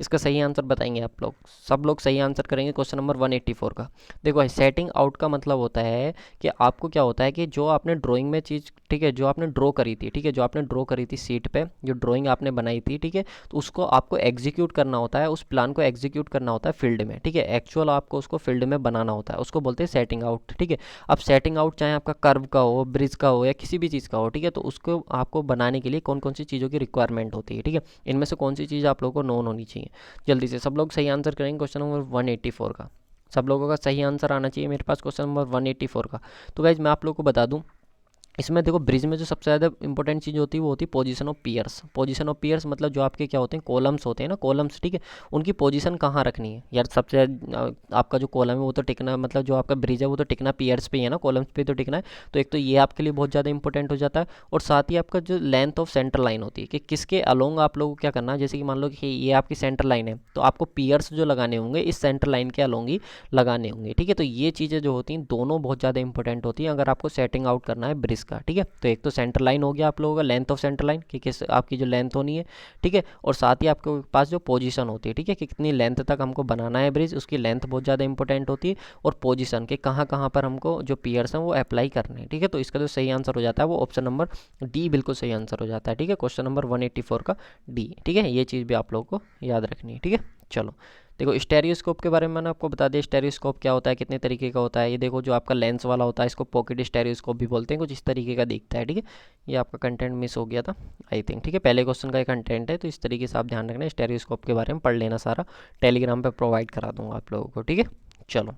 इसका सही आंसर बताएंगे आप लोग। सब लोग सही आंसर करेंगे क्वेश्चन नंबर 184 का। देखो सेटिंग आउट का मतलब होता है कि आपको क्या होता है कि जो आपने ड्राइंग में चीज़, ठीक है, जो आपने ड्रॉ करी थी, ठीक है, जो आपने ड्रॉ करी थी सीट पे, जो ड्राइंग आपने बनाई थी, ठीक है, तो उसको आपको एग्जीक्यूट करना होता है, उस प्लान को एग्जीक्यूट करना होता है फील्ड में। ठीक है, एक्चुअल आपको उसको फील्ड में बनाना होता है, उसको बोलते हैं सेटिंग आउट। ठीक है, अब सेटिंग आउट चाहे आपका कर्व का हो, ब्रिज का हो या किसी भी चीज़ का हो, ठीक है, तो उसको आपको बनाने के लिए कौन कौन सी चीज़ों की रिक्वायरमेंट होती है। ठीक है, इनमें से कौन सी चीज़ आप लोगों को नोन होनी चाहिए। जल्दी से सब लोग सही आंसर करेंगे क्वेश्चन नंबर 184 का, सब लोगों का सही आंसर आना चाहिए मेरे पास क्वेश्चन नंबर 184 का। तो गाइज मैं आप लोगों को बता दूं इसमें देखो ब्रिज में जो सबसे ज़्यादा इंपॉर्टेंट चीज़ होती है वो होती है position of piers. Position of piers मतलब जो आपके क्या होते हैं कॉलम्स होते हैं ना, कॉलम्स, ठीक है, उनकी पोजीशन कहाँ रखनी है यार। सबसे आपका जो कॉलम है वो तो टिकना, मतलब जो आपका ब्रिज है वो तो टिकना पियर्स पे ही है ना, कॉलम्स पे तो टिकना है। तो एक तो ये आपके लिए बहुत ज़्यादा इंपॉर्टेंट हो जाता है, और साथ ही आपका जो लेंथ ऑफ सेंटर लाइन होती है कि किसके अलोंग आप लोगों को क्या करना है। जैसे कि मान लो कि ये आपकी सेंटर लाइन है तो आपको पियर्स जो लगाने होंगे इस सेंटर लाइन के अलोंग ही लगाने होंगे। ठीक है, तो ये चीज़ें जो होती हैं दोनों बहुत ज़्यादा इंपॉर्टेंट होती हैं अगर आपको सेटिंग आउट करना है ब्रिज का, ठीक है। तो एक तो सेंटर लाइन हो गया आप लोगों का, लेंथ ऑफ सेंटर लाइन कि किस आपकी जो लेंथ होनी है, ठीक है। और साथ ही आपके पास जो पोजीशन होती है, ठीक है, कि कितनी लेंथ तक हमको बनाना है ब्रिज, उसकी लेंथ बहुत ज़्यादा इंपॉर्टेंट होती है, और पोजीशन के कहाँ कहाँ पर हमको जो पियर्स हैं वो अप्लाई करने हैं, ठीक है। तो इसका जो सही आंसर हो जाता है वो ऑप्शन नंबर डी बिल्कुल सही आंसर हो जाता है, ठीक है। क्वेश्चन नंबर 184 का डी, ठीक है। ये चीज़ भी आप लोगों को याद रखनी है, ठीक है। चलो देखो स्टेरियोस्कोप के बारे में मैंने आपको बता दिया, स्टेरियोस्कोप क्या होता है, कितने तरीके का होता है। ये देखो जो आपका लेंस वाला होता है इसको पॉकेट स्टेरियोस्कोप भी बोलते हैं, कुछ इस तरीके का दिखता है, ठीक है। ये आपका कंटेंट मिस हो गया था आई थिंक, ठीक है। पहले क्वेश्चन का ये कंटेंट है, तो इस तरीके से आप ध्यान रखना, स्टेरियोस्कोप के बारे में पढ़ लेना सारा, टेलीग्राम पर प्रोवाइड करा दूंगा आप लोगों को, ठीक है। चलो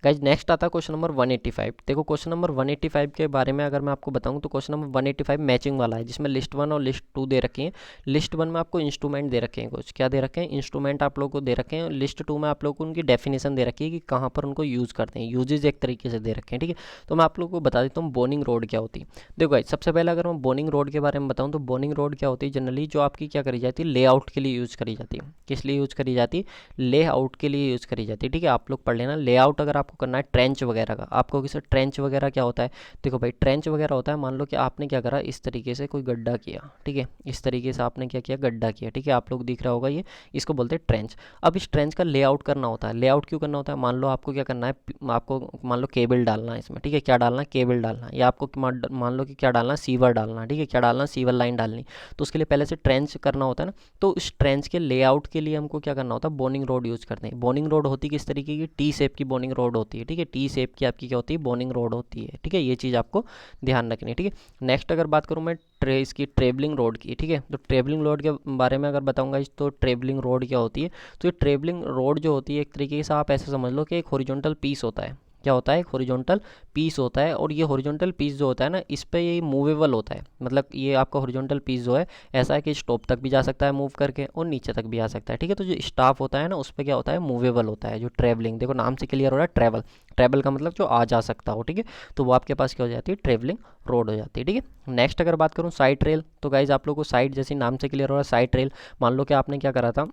गाइज नेक्स्ट आता है क्वेश्चन नंबर 185। देखो क्वेश्चन नंबर 185 के बारे में अगर मैं आपको बताऊं तो क्वेश्चन नंबर 185 मैचिंग वाला है, जिसमें लिस्ट 1 और लिस्ट 2 दे रखी है। लिस्ट 1 में आपको इंस्ट्रूमेंट दे रखे हैं, कुछ क्या दे रखे हैं, इंस्ट्रूमेंट आप लोगों को दे रखे हैं। लिस्ट 2 में आप लोगों को उनकी डेफिनेशन दे रखी है कि कहाँ पर उनको यूज़ करते हैं, यूजेज एक तरीके से दे रखे हैं, ठीक है। तो मैं आप लोगों को बता देता हूँ बोनिंग रोड क्या होती है। देखो गाइज सबसे पहले अगर मैं बोनिंग रोड के बारे में बताऊँ तो बोनिंग रोड क्या होती है, जनरली जो आपकी क्या करी जाती है, लेआउट के लिए यूज़ करी जाती है। किस लिए यूज़ करी जाती है, लेआउट के लिए यूज़ करी जाती है, ठीक है। आप लोग पढ़ लेना, लेआउट अगर आपको करना है ट्रेंच वगैरह का, आपको किसी ट्रेंच वगैरह क्या होता है, देखो भाई ट्रेंच वगैरह होता है, मान लो कि आपने क्या करा, इस तरीके से कोई गड्ढा किया, ठीक है, इस तरीके से आपने क्या किया, गड्ढा किया, ठीक है, आप लोग दिख रहा होगा ये, इसको बोलते हैं ट्रेंच। अब इस ट्रेंच का लेआउट करना होता है। लेआउट क्यों करना होता है, मान लो आपको क्या करना है, आपको मान लो केबल डालना है इसमें, ठीक है, क्या डालना है, केबल डालना है, या आपको मान लो कि क्या डालना है, सीवर डालना है, ठीक है, क्या डालना है, सीवर लाइन डालनी। तो उसके लिए पहले से ट्रेंच करना होता है ना, तो इस ट्रेंच के लेआउट के लिए हमको क्या करना होता है, बोनिंग रोड यूज़ करते हैं। बोनिंग रोड होती है किस तरीके की, टी शेप की बोनिंग रोड होती है, ठीक है, टी शेप की आपकी क्या होती है, बोनिंग रोड होती है, ठीक है। ये चीज़ आपको ध्यान रखनी है, ठीक है। नेक्स्ट अगर बात करूँ मैं इसकी ट्रेवलिंग रोड की, ठीक है, तो ट्रेवलिंग रोड के बारे में अगर बताऊंगा तो ट्रेवलिंग रोड क्या होती है, तो ये ट्रेवलिंग रोड जो होती है एक तरीके से आप ऐसे समझ लो कि एक हॉरिजॉन्टल पीस होता है। क्या होता है, एक हॉरिजॉन्टल पीस होता है, और ये हॉरिजॉन्टल पीस जो होता है ना, इस पे ये मूवेबल होता है। मतलब ये आपका हॉरिजॉन्टल पीस जो है ऐसा है कि स्टॉप तक भी जा सकता है मूव करके, और नीचे तक भी आ सकता है, ठीक है। तो जो स्टाफ होता है ना उस पर क्या होता है, मूवेबल होता है। जो ट्रैवलिंग, देखो नाम से क्लियर हो रहा है, ट्रैवल, ट्रैवल का मतलब जो आ जा सकता हो, ठीक है। तो वो आपके पास क्या हो जाती है, ट्रैवलिंग रोड हो जाती है, ठीक है। नेक्स्ट अगर बात करूँ साइड रेल, तो गाइज आप लोग को साइड जैसे नाम से क्लियर हो रहा है, साइड रेल, मान लो कि आपने क्या करा था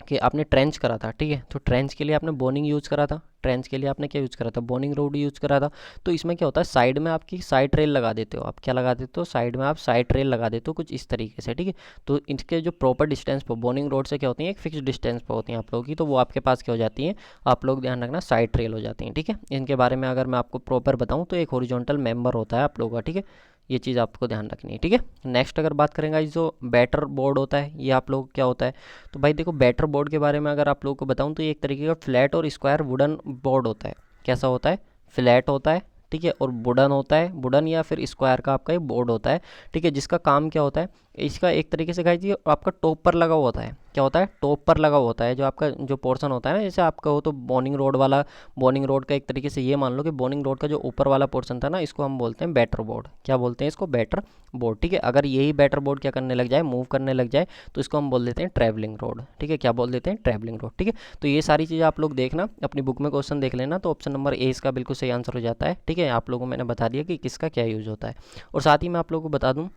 कि आपने ट्रेंच करा था, ठीक है, तो ट्रेंच के लिए आपने बोनिंग यूज़ करा था, ट्रेंच के लिए आपने क्या यूज़ करा था, बोनिंग रोड यूज़ करा था। तो इसमें क्या होता है, साइड में आपकी साइड रेल लगा देते हो, आप क्या लगा देते हो, साइड में आप साइड रेल लगा देते हो कुछ इस तरीके से, ठीक है। तो इनके जो प्रॉपर डिस्टेंस पर बोनिंग रोड से क्या होती है, एक फिक्स डिस्टेंस पर होती हैं आप लोगों की, तो वो आपके पास क्या हो जाती है, आप लोग ध्यान रखना, साइड रेल हो जाती हैं, ठीक है। इनके बारे में अगर मैं आपको प्रॉपर बताऊँ तो एक हॉरिजॉन्टल मेंबर होता है आप लोगों का, ठीक है। ये चीज़ आपको ध्यान रखनी है, ठीक है। नेक्स्ट अगर बात करेंगे जो बैटर बोर्ड होता है, ये आप लोग क्या होता है, तो भाई देखो बैटर बोर्ड के बारे में अगर आप लोगों को बताऊं तो ये एक तरीके का फ्लैट और स्क्वायर वुडन बोर्ड होता है। कैसा होता है, फ्लैट होता है, ठीक है, और वुडन होता है, वुडन या फिर स्क्वायर का आपका ये बोर्ड होता है, ठीक है, जिसका काम क्या होता है, इसका एक तरीके से गाइस ये आपका टॉप पर लगा हुआ होता है। क्या होता है, टॉप पर लगा हुआ होता है, जो आपका जो पोर्शन होता है ना, जैसे आपका हो तो बोनिंग रोड वाला, बोनिंग रोड का एक तरीके से ये मान लो कि बोनिंग रोड का जो ऊपर वाला पोर्शन था ना, इसको हम बोलते हैं बैटर बोर्ड। क्या बोलते हैं इसको, बैटर बोर्ड, ठीक है। अगर यही बैटर बोर्ड क्या करने लग जाए, मूव करने लग जाए, तो इसको हम बोल देते हैं ट्रैवलिंग रोड, ठीक है। क्या बोल देते हैं, ट्रैवलिंग रोड, ठीक है। तो ये सारी चीज़ें आप लोग देखना, अपनी बुक में क्वेश्चन देख लेना, तो ऑप्शन नंबर ए इसका बिल्कुल सही आंसर हो जाता है, ठीक है। आप लोगों को मैंने बता दिया कि किसका क्या यूज़ होता है। और साथ ही मैं आप लोगों को बता दूँ,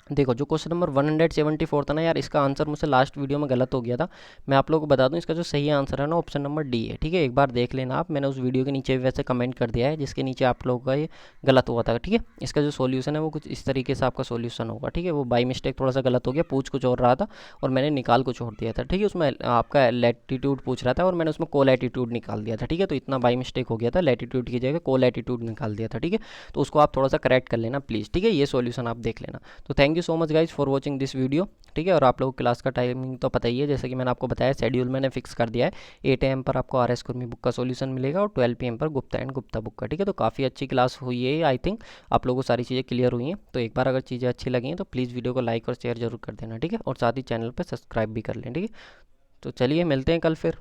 देखो जो क्वेश्चन नंबर 174 था ना यार, इसका आंसर मुझसे लास्ट वीडियो में गलत हो गया था। मैं आप लोगों को बता दूं, इसका जो सही आंसर है ना ऑप्शन नंबर डी है, ठीक है। एक बार देख लेना आप, मैंने उस वीडियो के नीचे भी वैसे कमेंट कर दिया है जिसके नीचे आप लोगों का ये गलत हुआ था, ठीक है। इसका जो सोल्यूशन है वो कुछ इस तरीके से आपका सोल्यूशन होगा, ठीक है। वो बाई मिस्टेक थोड़ा सा गलत हो गया, पूछ कुछ और रहा था और मैंने निकाल कुछ और दिया था, ठीक है। उसमें आपका लैटिट्यूड पूछ रहा था और मैंने उसमें को लैटिट्यूड निकाल दिया था, ठीक है। तो इतना बाई मिस्टेक हो गया था, लैटिट्यूड की जगह को लैटिट्यूड निकाल दिया था, ठीक है। तो उसको आप थोड़ा सा करेक्ट कर लेना प्लीज़, ठीक है। ये सोल्यूशन आप देख लेना। तो thank you so much guys for watching this video, ठीक है। और आप लोगों को क्लास का टाइमिंग तो पता ही है, जैसे कि मैंने आपको बताया, शेड्यूल मैंने फिक्स कर दिया है। 8 AM पर आपको RS कुर्मी बुक का सोल्यूशन मिलेगा और 12 PM पर गुप्ता एंड गुप्ता बुक का, ठीक है। तो काफ़ी अच्छी क्लास हुई है आई थिंक, आप लोगों को सारी चीज़ें क्लियर हुई हैं। तो एक बार अगर चीज़ें अच्छी लगी हैं तो प्लीज़ वीडियो को लाइक और शेयर जरूर कर देना, ठीक है। और साथ ही चैनल पर सब्सक्राइब भी कर लें, ठीक है। तो चलिए मिलते हैं कल फिर।